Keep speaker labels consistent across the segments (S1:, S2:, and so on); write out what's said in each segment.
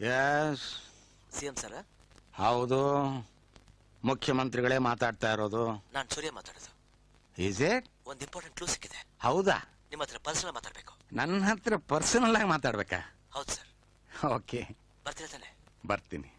S1: S
S2: CM sir.
S1: ಹೌದು, ಮುಖ್ಯಮಂತ್ರಿಗಳೇ ಮಾತಾಡ್ತಾ ಇರೋದು.
S2: ನಾನು ಸೂರ್ಯ ಮಾತಾಡೋದು.
S1: Is it?
S2: ಒಂದು ಇಂಪಾರ್ಟೆಂಟ್ ಕ್ಲೂ ಸಿಕ್ಕಿದೆ.
S1: ಹೌದಾ?
S2: ನಿಮ್ಮ ಹತ್ರ ಪರ್ಸನಲ್ ಮಾತಾಡ್ಬೇಕು.
S1: ನನ್ನ ಹತ್ರ ಪರ್ಸನಲ್ ಆಗಿ ಮಾತಾಡ್ಬೇಕಾ?
S2: ಹೌದು ಸರ್.
S1: ಓಕೆ,
S2: ಬರ್ತೀರಾ ತಾನೆ?
S1: ಬರ್ತೀನಿ.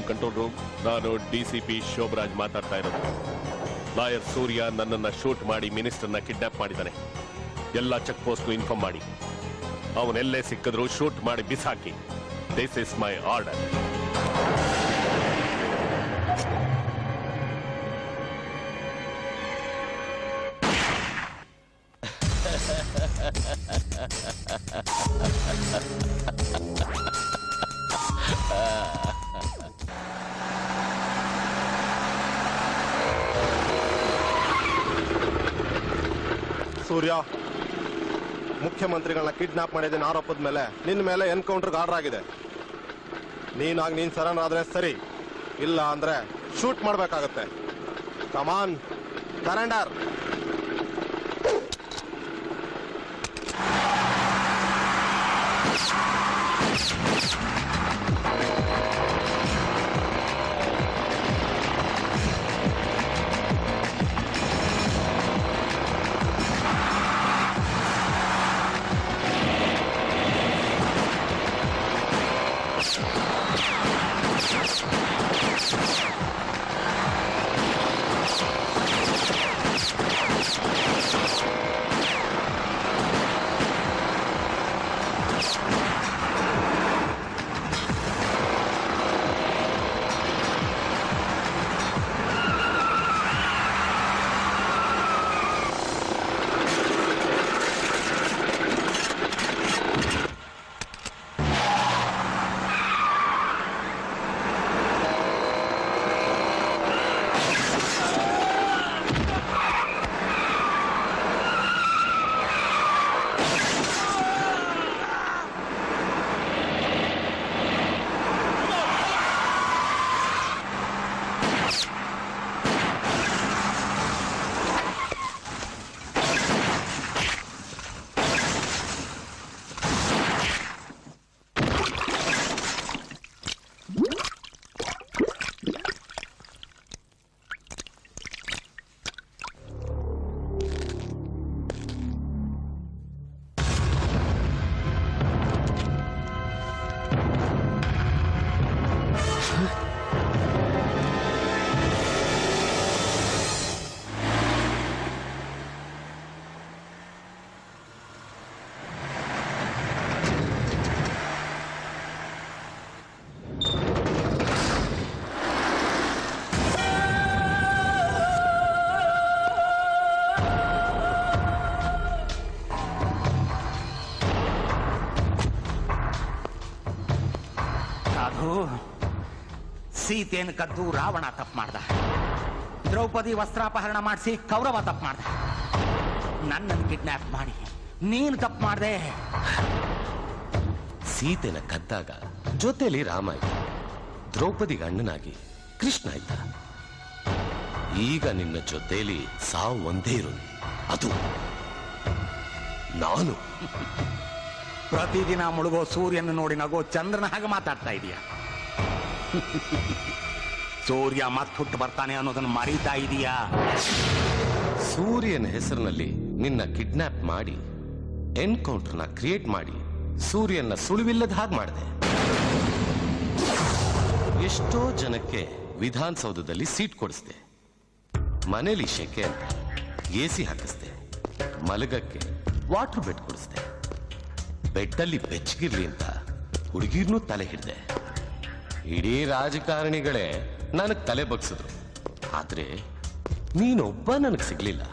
S3: ಕಂಟ್ರೋಲ್ ರೂಮ್, ನಾನು ಡಿಸಿಪಿ ಶೋಭರಾಜ್ ಮಾತಾಡ್ತಾ ಇರೋದು. ಲಾಯರ್ ಸೂರ್ಯ ನನ್ನನ್ನ ಶೂಟ್ ಮಾಡಿ ಮಿನಿಸ್ಟರ್ನ ಕಿಡ್ನಾಪ್ ಮಾಡಿದ್ದಾನೆ. ಎಲ್ಲ ಚೆಕ್ ಪೋಸ್ಟ್ ಇನ್ಫಾರ್ಮ್ ಮಾಡಿ, ಅವನೆಲ್ಲೇ ಸಿಕ್ಕಿದ್ರು ಶೂಟ್ ಮಾಡಿ ಬಿಸಾಕಿ. This is my order.
S4: Surya, ಮುಖ್ಯಮಂತ್ರಿಗಳನ್ನ ಕಿಡ್ನಾಪ್ ಮಾಡಿದ ಆರೋಪದ ಮೇಲೆ ನಿನ್ನ ಮೇಲೆ ಎನ್ಕೌಂಟರ್ಗೆ ಆರ್ಡರ್ ಆಗಿದೆ. ನೀನು ಸರೆಂಡರ್ ಆದ್ರೆ ಸರಿ, ಇಲ್ಲ ಅಂದ್ರೆ ಶೂಟ್ ಮಾಡಬೇಕಾಗತ್ತೆ. ಕಮಾನ್, ಸರೆಂಡರ್.
S1: ಸೀತೆಯನ್ನು ಕದ್ದು ರಾವಣ ತಪ್ಪು ಮಾಡ್ದ. ದ್ರೌಪದಿ ವಸ್ತ್ರಾಪಹರಣ ಮಾಡಿಸಿ ಕೌರವ ತಪ್ಪು ಮಾಡ್ದ. ನನ್ನನ್ನು ಕಿಡ್ನಾಪ್ ಮಾಡಿ ನೀನು ತಪ್ಪು ಮಾಡ್ದೆ.
S5: ಸೀತೆನ ಕದ್ದಾಗ ಜೊತೆಲಿ ರಾಮ ಇದ್ದ, ದ್ರೌಪದಿಗೆ ಅಣ್ಣನಾಗಿ ಕೃಷ್ಣ ಇದ್ದ. ಈಗ ನಿನ್ನ ಜೊತೆಲಿ ಸಾವು ಒಂದೇ ಇರೋದು, ಅದು ನಾನು.
S1: ಪ್ರತಿದಿನ ಮುಳುಗೋ ಸೂರ್ಯನ ನೋಡಿ ನಗೋ ಚಂದ್ರನ ಹಾಗೆ ಮಾತಾಡ್ತಾ ಇದೀಯ. ಸೂರ್ಯ ಮತ್ತೆ ಹುಟ್ಟು ಬರ್ತಾನೆ ಅನ್ನೋದನ್ನು ಮರೀತಾ ಇದೀಯಾ?
S5: ಸೂರ್ಯನ ಹೆಸರಿನಲ್ಲಿ ನಿನ್ನ ಕಿಡ್ನಾಪ್ ಮಾಡಿ ಎನ್ಕೌಂಟರ್ನ ಕ್ರಿಯೇಟ್ ಮಾಡಿ ಸೂರ್ಯನ ಸುಳಿವಿಲ್ಲದ ಹಾಗೆ ಮಾಡಿದೆ. ಎಷ್ಟೋ ಜನಕ್ಕೆ ವಿಧಾನಸೌಧದಲ್ಲಿ ಸೀಟ್ ಕೊಡಿಸ್ದೆ, ಮನೇಲಿ ಶೆಕೆ ಅಂತ ಎಸಿ ಹಾಕಿಸ್ದೆ, ಮಲಗಕ್ಕೆ ವಾಟರ್ ಬೆಡ್ ಕೊಡಿಸ್ದೆ. ಬೆಡ್ಡಲ್ಲಿ ಬೆಚ್ಚಗಿರ್ಲಿ ಅಂತ ಹುಡುಗಿರ್ನೂ ತಲೆ ಹಿಡ್ದೆ. ಇಡೀ ರಾಜಕಾರಣಿಗಳೇ ನನಗ್ ತಲೆ ಬಗ್ಸಿದ್ರು. ಆದ್ರೆ ನೀನೊಬ್ಬ ನನಗ್ ಸಿಗ್ಲಿಲ್ಲ.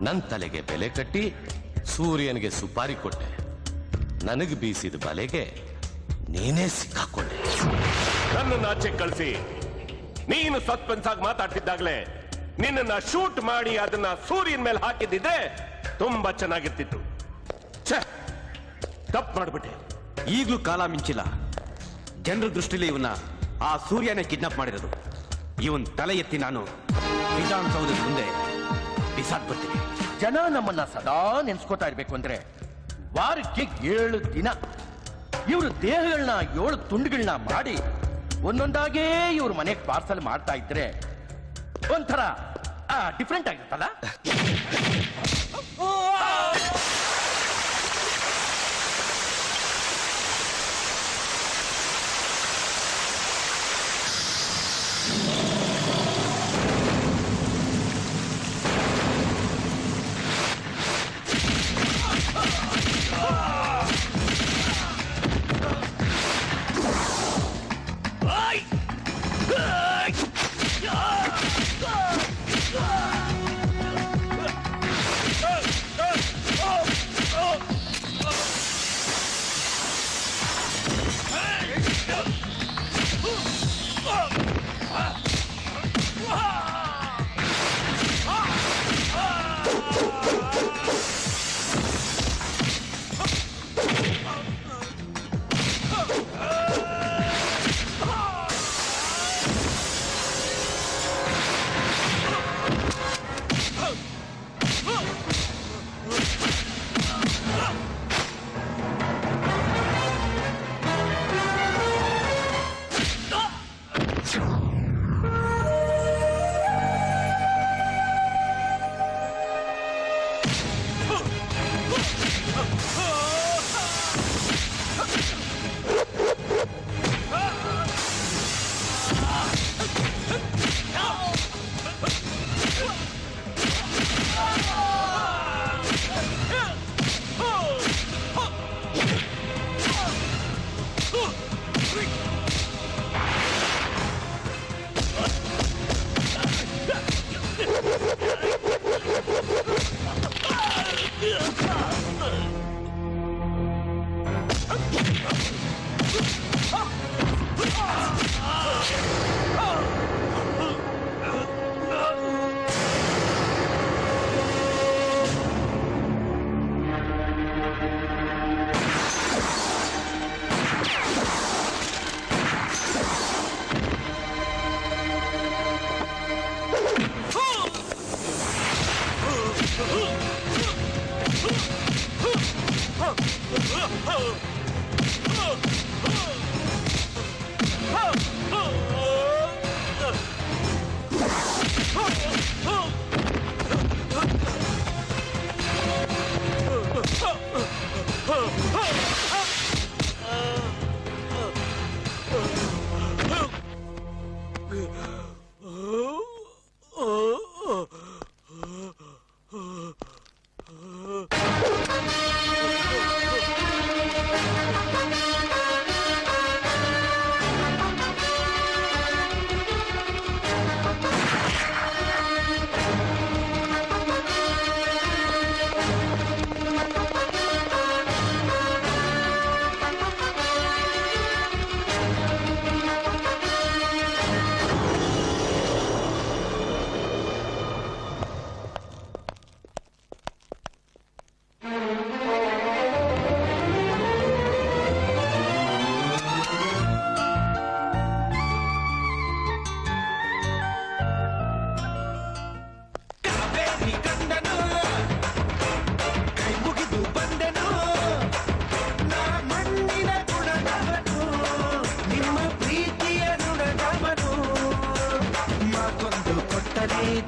S5: ನನ್ನ ತಲೆಗೆ ಬೆಲೆ ಕಟ್ಟಿ ಸೂರ್ಯನಿಗೆ ಸುಪಾರಿ ಕೊಟ್ಟೆ. ನನಗೆ ಬೀಸಿದ ಬಲೆಗೆ ನೀನೇ ಸಿಕ್ಕಾಕೊಂಡೆ.
S3: ನನ್ನನ್ನು ಆಚೆ ಕಳಿಸಿ ನೀನು ಸಸ್ಪೆನ್ಸ್ ಆಗಿ ಮಾತಾಡ್ತಿದ್ದಾಗಲೇ ನಿನ್ನನ್ನ ಶೂಟ್ ಮಾಡಿ ಅದನ್ನ ಸೂರ್ಯನ ಮೇಲೆ ಹಾಕಿದ್ದಿದ್ರೆ ತುಂಬಾ ಚೆನ್ನಾಗಿರ್ತಿತ್ತು. ತಪ್ಪು ಮಾಡ್ಬಿಟ್ಟೆ.
S6: ಈಗಲೂ ಕಾಲ ಮಿಂಚಿಲ್ಲ. ಜನರ ದೃಷ್ಟಿಲಿ ಇವನ್ನ ಆ ಸೂರ್ಯನೇ ಕಿಡ್ನಾಪ್ ಮಾಡಿರೋದು. ಇವನ್ ತಲೆ ಎತ್ತಿ ನಾನು ವಿಧಾನಸೌಧದ ಮುಂದೆ ಬಿಸಾಕ್ಬಿಡ್ತೀನಿ.
S1: ಜನ ನಮ್ಮನ್ನ ಸದಾ ನೆನ್ಸ್ಕೋತಾ ಇರ್ಬೇಕು ಅಂದ್ರೆ ವಾರಕ್ಕೆ 7 ದಿನ ಇವ್ರ ದೇಹಗಳನ್ನ 7 ತುಂಡುಗಳನ್ನ ಮಾಡಿ ಒಂದೊಂದಾಗೇ ಇವ್ರ ಮನೆಗೆ ಪಾರ್ಸಲ್ ಮಾಡ್ತಾ ಇದ್ರೆ ಒಂಥರ ಡಿಫ್ರೆಂಟ್ ಆಗಿರುತ್ತಲ್ಲ.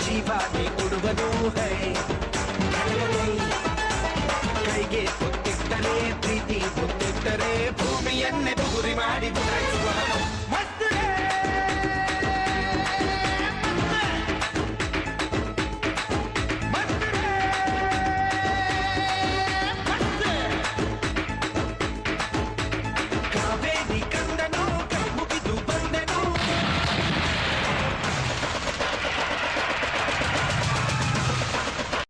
S7: ಜೀವಾಗೆ ಕೊಡುವುದು ಹೈ ಕೈಗೆ ಹೊತ್ತಿಟ್ಟರೆ ಪ್ರೀತಿ ಹೊತ್ತಿಟ್ಟರೆ ಭೂಮಿಯನ್ನೇ ಬುಗುರಿ ಮಾಡಿ ಬುಡಾಯಿಸುವ